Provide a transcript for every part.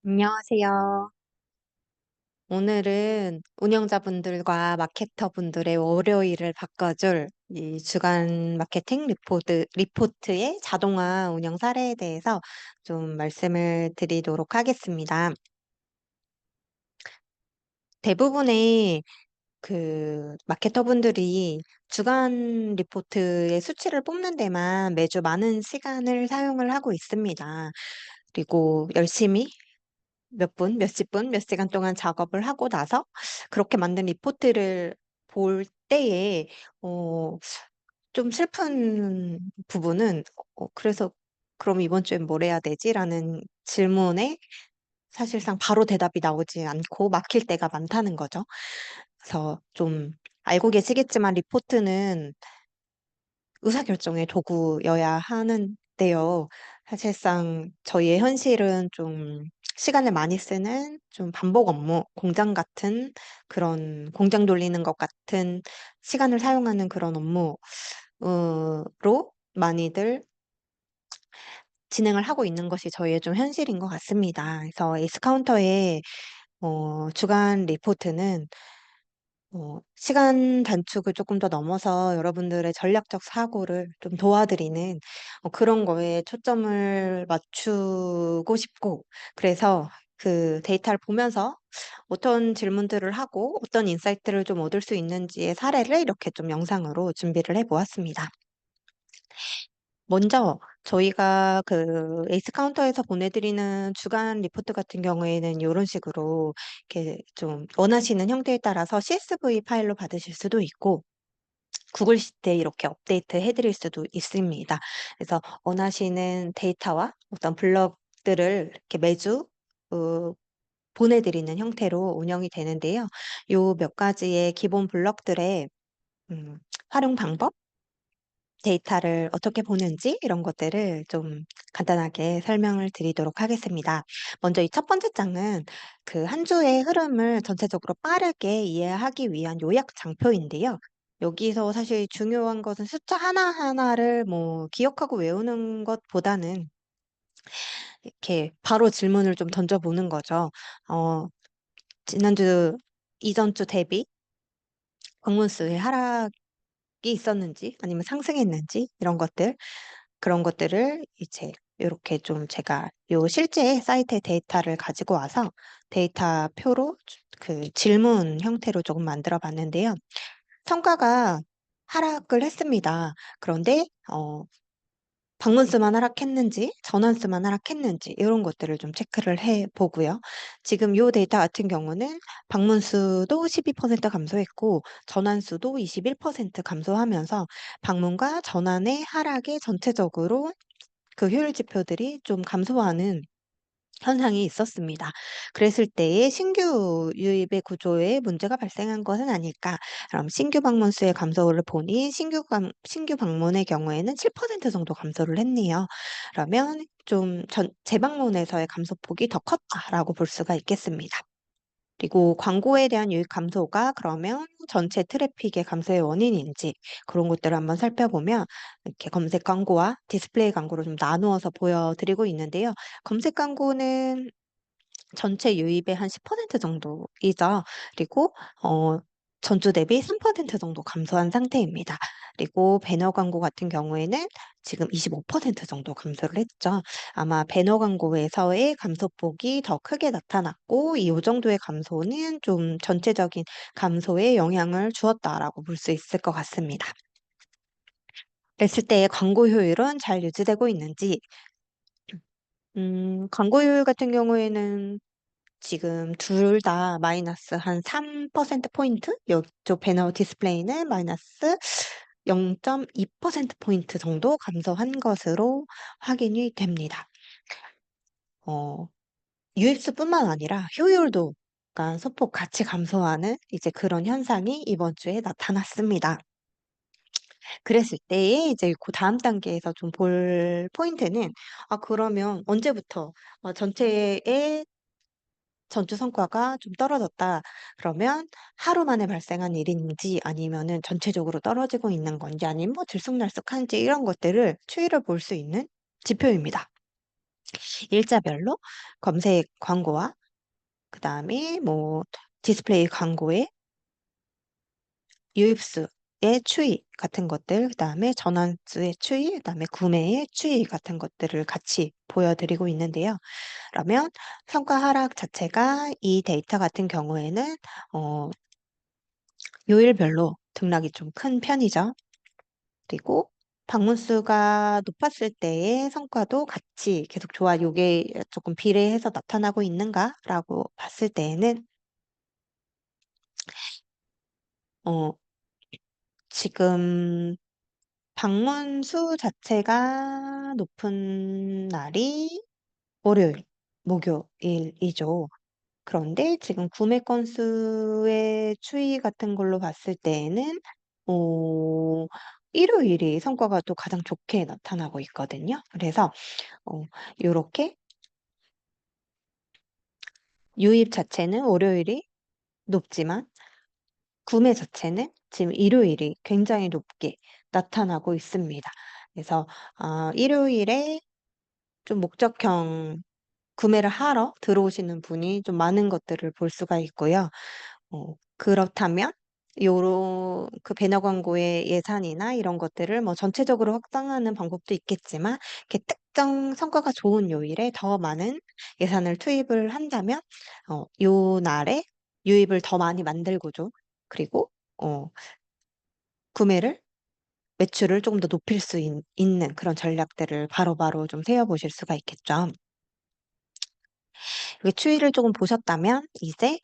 안녕하세요. 오늘은 운영자분들과 마케터분들의 월요일을 바꿔줄 이 주간 마케팅 리포트의 자동화 운영 사례에 대해서 좀 말씀을 드리도록 하겠습니다. 대부분의 마케터분들이 주간 리포트의 수치를 뽑는 데만 매주 많은 시간을 사용을 하고 있습니다. 그리고 열심히 몇 분, 몇십 분, 몇 시간 동안 작업을 하고 나서 그렇게 만든 리포트를 볼 때에 어, 좀 슬픈 부분은 그래서 그럼 이번 주엔 뭘 해야 되지? 라는 질문에 사실상 바로 대답이 나오지 않고 막힐 때가 많다는 거죠. 그래서 좀 알고 계시겠지만 리포트는 의사결정의 도구여야 하는데요. 사실상 저희의 현실은 좀 시간을 많이 쓰는 좀 반복 업무, 공장 같은 그런 공장 돌리는 것 같은 시간을 사용하는 그런 업무로 많이들 진행을 하고 있는 것이 저희의 좀 현실인 것 같습니다. 그래서 에이스카운터의 주간 리포트는 시간 단축을 조금 더 넘어서 여러분들의 전략적 사고를 좀 도와드리는 그런 거에 초점을 맞추고 싶고, 그래서 그 데이터를 보면서 어떤 질문들을 하고 어떤 인사이트를 좀 얻을 수 있는지의 사례를 이렇게 좀 영상으로 준비를 해 보았습니다. 먼저 저희가 그 에이스 카운터에서 보내드리는 주간 리포트 같은 경우에는 이런 식으로 이렇게 좀 원하시는 형태에 따라서 CSV 파일로 받으실 수도 있고 구글 시트에 이렇게 업데이트 해드릴 수도 있습니다. 그래서 원하시는 데이터와 어떤 블럭들을 이렇게 매주 어, 보내드리는 형태로 운영이 되는데요. 요 몇 가지의 기본 블럭들의 활용 방법, 데이터를 어떻게 보는지 이런 것들을 좀 간단하게 설명을 드리도록 하겠습니다. 먼저 이 첫 번째 장은 그 한 주의 흐름을 전체적으로 빠르게 이해하기 위한 요약 장표인데요. 여기서 사실 중요한 것은 숫자 하나하나를 뭐 기억하고 외우는 것보다는 이렇게 바로 질문을 좀 던져보는 거죠. 어, 지난주, 이전 주 대비 방문 수의 하락이 있었는지 아니면 상승했는지 이런 것들 그런 것들을 이제 이렇게 좀 제가 요 실제 사이트의 데이터를 가지고 와서 데이터 표로 그 질문 형태로 조금 만들어 봤는데요. 성과가 하락을 했습니다. 그런데 방문 수만 하락했는지, 전환 수만 하락했는지 이런 것들을 좀 체크를 해 보고요. 지금 요 데이터 같은 경우는 방문 수도 12% 감소했고 전환 수도 21% 감소하면서 방문과 전환의 하락에 전체적으로 그 효율 지표들이 좀 감소하는 현상이 있었습니다. 그랬을 때에 신규 유입의 구조에 문제가 발생한 것은 아닐까? 그럼 신규 방문 수의 감소를 보니 신규 방문의 경우에는 7% 정도 감소를 했네요. 그러면 좀 재방문에서의 감소폭이 더 컸다라고 볼 수가 있겠습니다. 그리고 광고에 대한 유입 감소가 그러면 전체 트래픽의 감소의 원인인지 그런 것들을 한번 살펴보면 이렇게 검색 광고와 디스플레이 광고를 좀 나누어서 보여드리고 있는데요. 검색 광고는 전체 유입의 한 10% 정도이죠. 그리고 전주 대비 3% 정도 감소한 상태입니다. 그리고 배너 광고 같은 경우에는 지금 25% 정도 감소를 했죠. 아마 배너 광고에서의 감소폭이 더 크게 나타났고 이 정도의 감소는 좀 전체적인 감소에 영향을 주었다라고 볼 수 있을 것 같습니다. 그랬을 때 광고 효율은 잘 유지되고 있는지, 광고 효율 같은 경우에는 지금 둘 다 마이너스 한 3%포인트? 이쪽 배너 디스플레이는 마이너스 0.2%포인트 정도 감소한 것으로 확인이 됩니다. 어, UX뿐만 아니라 효율도 약간 소폭 같이 감소하는 이제 그런 현상이 이번 주에 나타났습니다. 그랬을 때에 이제 그 다음 단계에서 좀 볼 포인트는 그러면 언제부터 전체의 전주 성과가 좀 떨어졌다. 그러면 하루 만에 발생한 일인지 아니면은 전체적으로 떨어지고 있는 건지 아니면 뭐 들쑥날쑥한지 이런 것들을 추이를 볼 수 있는 지표입니다. 일자별로 검색 광고와 그다음에 뭐 디스플레이 광고의 유입수의 추이 같은 것들, 그다음에 전환수의 추이, 그다음에 구매의 추이 같은 것들을 같이 보여드리고 있는데요. 그러면 성과 하락 자체가 이 데이터 같은 경우에는 어, 요일별로 등락이 좀 큰 편이죠. 그리고 방문 수가 높았을 때의 성과도 같이 계속 좋아. 요게 조금 비례해서 나타나고 있는가라고 봤을 때에는 어, 지금 방문 수 자체가 높은 날이 월요일, 목요일이죠. 그런데 지금 구매 건수의 추이 같은 걸로 봤을 때에는 어, 일요일이 성과가 또 가장 좋게 나타나고 있거든요. 그래서 이렇게 유입 자체는 월요일이 높지만 구매 자체는 지금 일요일이 굉장히 높게 나타나고 있습니다. 그래서 일요일에 좀 목적형 구매를 하러 들어오시는 분이 좀 많은 것들을 볼 수가 있고요. 그렇다면 요런 그 배너 광고의 예산이나 이런 것들을 뭐 전체적으로 확장하는 방법도 있겠지만 이렇게 특정 성과가 좋은 요일에 더 많은 예산을 투입을 한다면 요 날에 유입을 더 많이 만들고죠. 그리고 어, 구매를 매출을 조금 더 높일 수 있는 그런 전략들을 바로바로 좀 세워보실 수가 있겠죠. 그 추이를 조금 보셨다면 이제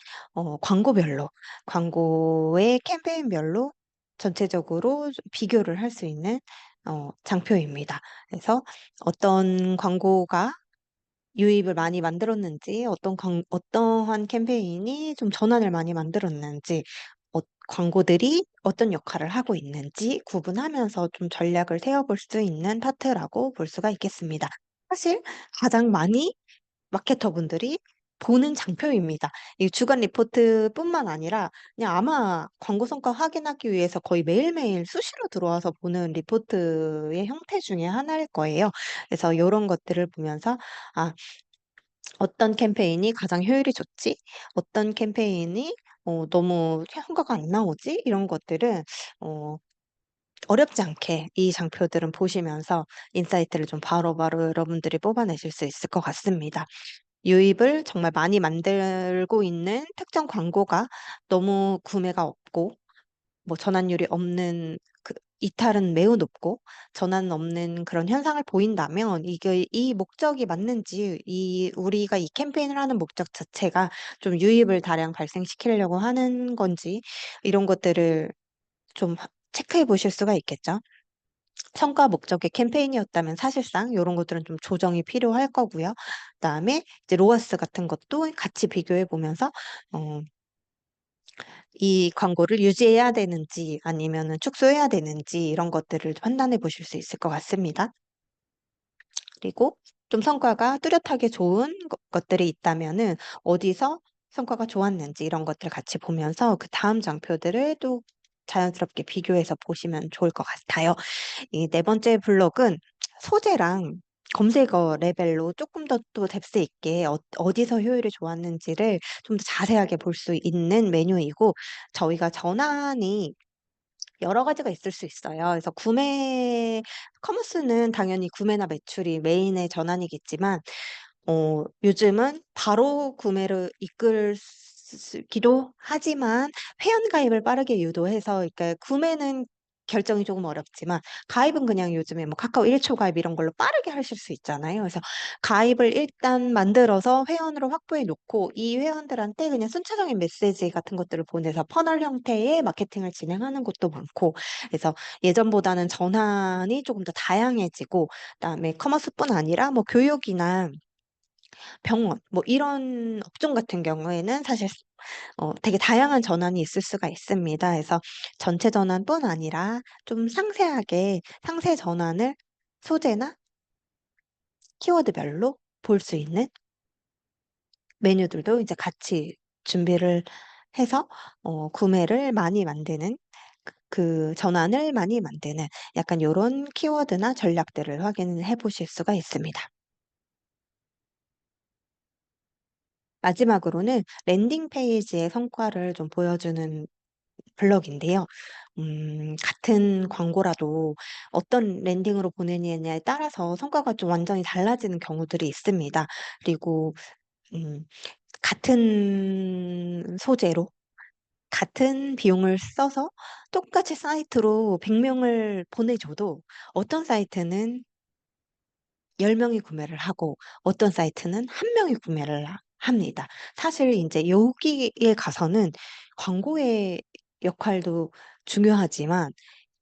광고별로 광고의 캠페인별로 전체적으로 좀 비교를 할 수 있는 장표입니다. 그래서 어떤 광고가 유입을 많이 만들었는지, 어떠한 캠페인이 좀 전환을 많이 만들었는지, 광고들이 어떤 역할을 하고 있는지 구분하면서 좀 전략을 세워볼 수 있는 파트라고 볼 수가 있겠습니다. 사실 가장 많이 마케터분들이 보는 장표입니다. 이 주간 리포트뿐만 아니라 그냥 아마 광고 성과 확인하기 위해서 거의 매일매일 수시로 들어와서 보는 리포트의 형태 중에 하나일 거예요. 그래서 이런 것들을 보면서 아, 어떤 캠페인이 가장 효율이 좋지? 어떤 캠페인이 너무 성과가 안 나오지? 이런 것들은 어, 어렵지 않게 이 장표들은 보시면서 인사이트를 좀 바로바로 여러분들이 뽑아내실 수 있을 것 같습니다. 유입을 정말 많이 만들고 있는 특정 광고가 너무 구매가 없고, 뭐 전환율이 없는 그 이탈은 매우 높고 전환 없는 그런 현상을 보인다면 이게 이 목적이 맞는지 이 우리가 이 캠페인을 하는 목적 자체가 좀 유입을 다량 발생시키려고 하는 건지 이런 것들을 좀 체크해 보실 수가 있겠죠. 성과 목적의 캠페인이었다면 사실상 이런 것들은 좀 조정이 필요할 거고요. 그다음에 이제 로아스 같은 것도 같이 비교해 보면서 어, 이 광고를 유지해야 되는지 아니면은 축소해야 되는지 이런 것들을 판단해 보실 수 있을 것 같습니다. 그리고 좀 성과가 뚜렷하게 좋은 것들이 있다면은 어디서 성과가 좋았는지 이런 것들 같이 보면서 그 다음 장표들을 또 자연스럽게 비교해서 보시면 좋을 것 같아요. 이 네 번째 블록은 소재랑 검색어 레벨로 조금 더 또 뎁스 있게 어디서 효율이 좋았는지를 좀 더 자세하게 볼 수 있는 메뉴이고 저희가 전환이 여러 가지가 있을 수 있어요. 그래서 커머스는 당연히 구매나 매출이 메인의 전환이겠지만 요즘은 바로 구매를 이끌기도 하지만 회원 가입을 빠르게 유도해서 그러니까 구매는 결정이 조금 어렵지만 가입은 그냥 요즘에 뭐 카카오 1초 가입 이런 걸로 빠르게 하실 수 있잖아요. 그래서 가입을 일단 만들어서 회원으로 확보해 놓고 이 회원들한테 그냥 순차적인 메시지 같은 것들을 보내서 퍼널 형태의 마케팅을 진행하는 곳도 많고 그래서 예전보다는 전환이 조금 더 다양해지고 그다음에 커머스뿐 아니라 뭐 교육이나 병원, 뭐 이런 업종 같은 경우에는 사실 되게 다양한 전환이 있을 수가 있습니다. 그래서 전체 전환뿐 아니라 좀 상세하게 상세 전환을 소재나 키워드별로 볼 수 있는 메뉴들도 이제 같이 준비를 해서 구매를 많이 만드는 그 전환을 많이 만드는 약간 이런 키워드나 전략들을 확인해 보실 수가 있습니다. 마지막으로는 랜딩 페이지의 성과를 좀 보여주는 블럭인데요. 같은 광고라도 어떤 랜딩으로 보내느냐에 따라서 성과가 좀 완전히 달라지는 경우들이 있습니다. 그리고 음 같은 소재로 같은 비용을 써서 똑같이 사이트로 100 명을 보내줘도 어떤 사이트는 10 명이 구매를 하고 어떤 사이트는 1 명이 구매를 합니다. 사실 인제 여기에 가서는 광고의 역할도 중요하지만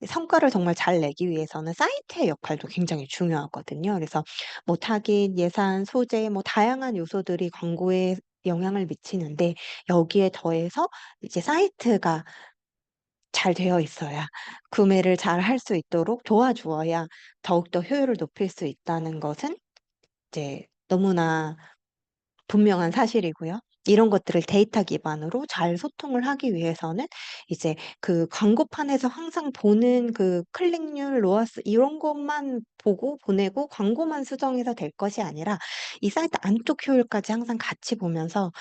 성과를 정말 잘 내기 위해서는 사이트의 역할도 굉장히 중요하거든요. 그래서 뭐 타깃, 예산, 소재 뭐 다양한 요소들이 광고에 영향을 미치는데 여기에 더해서 이제 사이트가 잘 되어 있어야 구매를 잘 할 수 있도록 도와주어야 더욱더 효율을 높일 수 있다는 것은 이제 너무나 분명한 사실이고요. 이런 것들을 데이터 기반으로 잘 소통을 하기 위해서는 이제 그 광고판에서 항상 보는 그 클릭률, 로아스 이런 것만 보고 보내고 광고만 수정해서 될 것이 아니라 이 사이트 안쪽 효율까지 항상 같이 보면서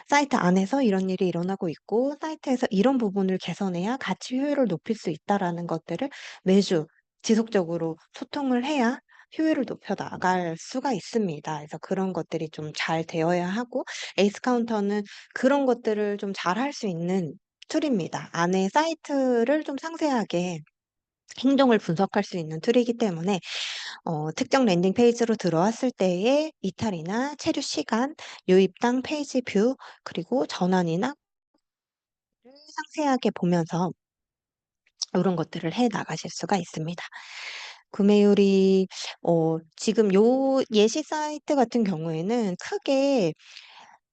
사이트 안에서 이런 일이 일어나고 있고 사이트에서 이런 부분을 개선해야 같이 효율을 높일 수 있다라는 것들을 매주 지속적으로 소통을 해야 효율을 높여 나갈 수가 있습니다. 그래서 그런 것들이 좀 잘 되어야 하고 에이스 카운터는 그런 것들을 좀 잘할 수 있는 툴입니다. 안에 사이트를 좀 상세하게 행동을 분석할 수 있는 툴이기 때문에 특정 랜딩 페이지로 들어왔을 때의 이탈이나 체류 시간, 유입당 페이지 뷰 그리고 전환이나 상세하게 보면서 요런 것들을 해 나가실 수가 있습니다. 구매율이 지금 요 예시 사이트 같은 경우에는 크게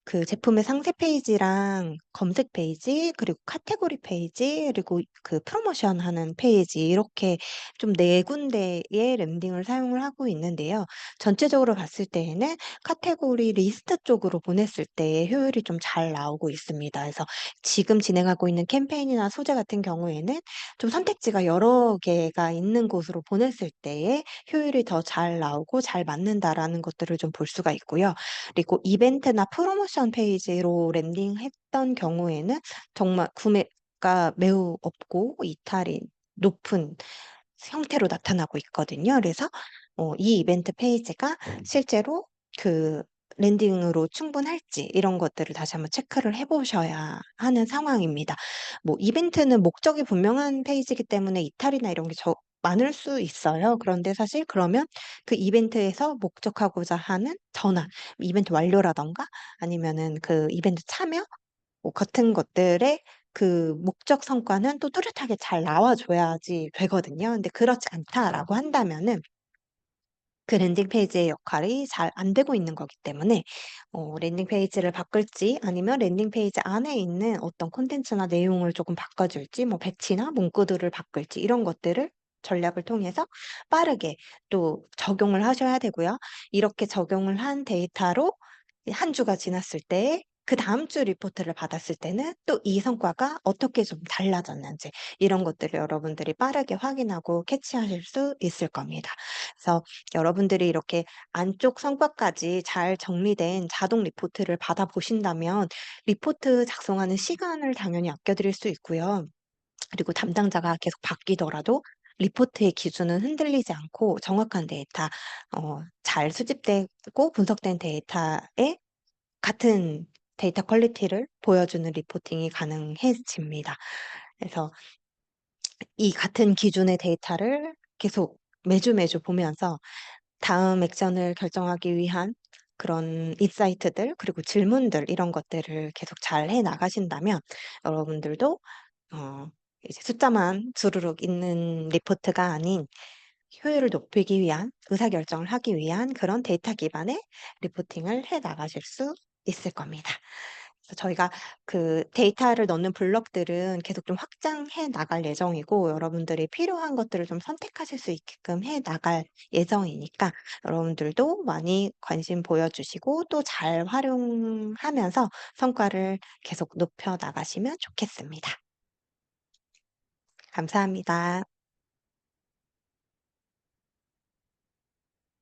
그 제품의 상세 페이지랑 검색 페이지 그리고 카테고리 페이지 그리고 그 프로모션하는 페이지 이렇게 좀 4 군데의 랜딩을 사용을 하고 있는데요. 전체적으로 봤을 때에는 카테고리 리스트 쪽으로 보냈을 때의 효율이 좀 잘 나오고 있습니다. 그래서 지금 진행하고 있는 캠페인이나 소재 같은 경우에는 좀 선택지가 여러 개가 있는 곳으로 보냈을 때의 효율이 더 잘 나오고 잘 맞는다라는 것들을 좀 볼 수가 있고요. 그리고 이벤트나 프로모션 페이지로 랜딩했던 경우에는 정말 구매가 매우 없고 이탈이 높은 형태로 나타나고 있거든요. 그래서 이 이벤트 페이지가 실제로 그 랜딩으로 충분할지 이런 것들을 다시 한번 체크를 해 보셔야 하는 상황입니다. 뭐 이벤트는 목적이 분명한 페이지이기 때문에 이탈이나 이런 게 많을 수 있어요. 그런데 사실 그러면 그 이벤트에서 목적하고자 하는 전환, 이벤트 완료라든가 아니면은 그 이벤트 참여 뭐 같은 것들의 그 목적 성과는 또 뚜렷하게 잘 나와 줘야지 되거든요. 근데 그렇지 않다라고 한다면은 그 랜딩 페이지의 역할이 잘 안 되고 있는 거기 때문에 랜딩 페이지를 바꿀지 아니면 랜딩 페이지 안에 있는 어떤 콘텐츠나 내용을 조금 바꿔 줄지 뭐 배치나 문구들을 바꿀지 이런 것들을 전략을 통해서 빠르게 또 적용을 하셔야 되고요. 이렇게 적용을 한 데이터로 한 주가 지났을 때 그다음 주 리포트를 받았을 때는 또 이 성과가 어떻게 좀 달라졌는지 이런 것들을 여러분들이 빠르게 확인하고 캐치하실 수 있을 겁니다. 그래서 여러분들이 이렇게 안쪽 성과까지 잘 정리된 자동 리포트를 받아보신다면 리포트 작성하는 시간을 당연히 아껴 드릴 수 있고요. 그리고 담당자가 계속 바뀌더라도 리포트의 기준은 흔들리지 않고 정확한 데이터 잘 수집되고 분석된 데이터에 같은 데이터 퀄리티를 보여주는 리포팅이 가능해집니다. 그래서 이 같은 기준의 데이터를 계속 매주 보면서 다음 액션을 결정하기 위한 그런 인사이트들 그리고 질문들 이런 것들을 계속 잘 해 나가신다면 여러분들도 어 이제 숫자만 주르륵 있는 리포트가 아닌 효율을 높이기 위한 의사결정을 하기 위한 그런 데이터 기반의 리포팅을 해 나가실 수 있을 겁니다. 그래서 저희가 그 데이터를 넣는 블록들은 계속 좀 확장해 나갈 예정이고 여러분들이 필요한 것들을 좀 선택하실 수 있게끔 해 나갈 예정이니까 여러분들도 많이 관심 보여주시고 또 잘 활용하면서 성과를 계속 높여 나가시면 좋겠습니다. 감사합니다.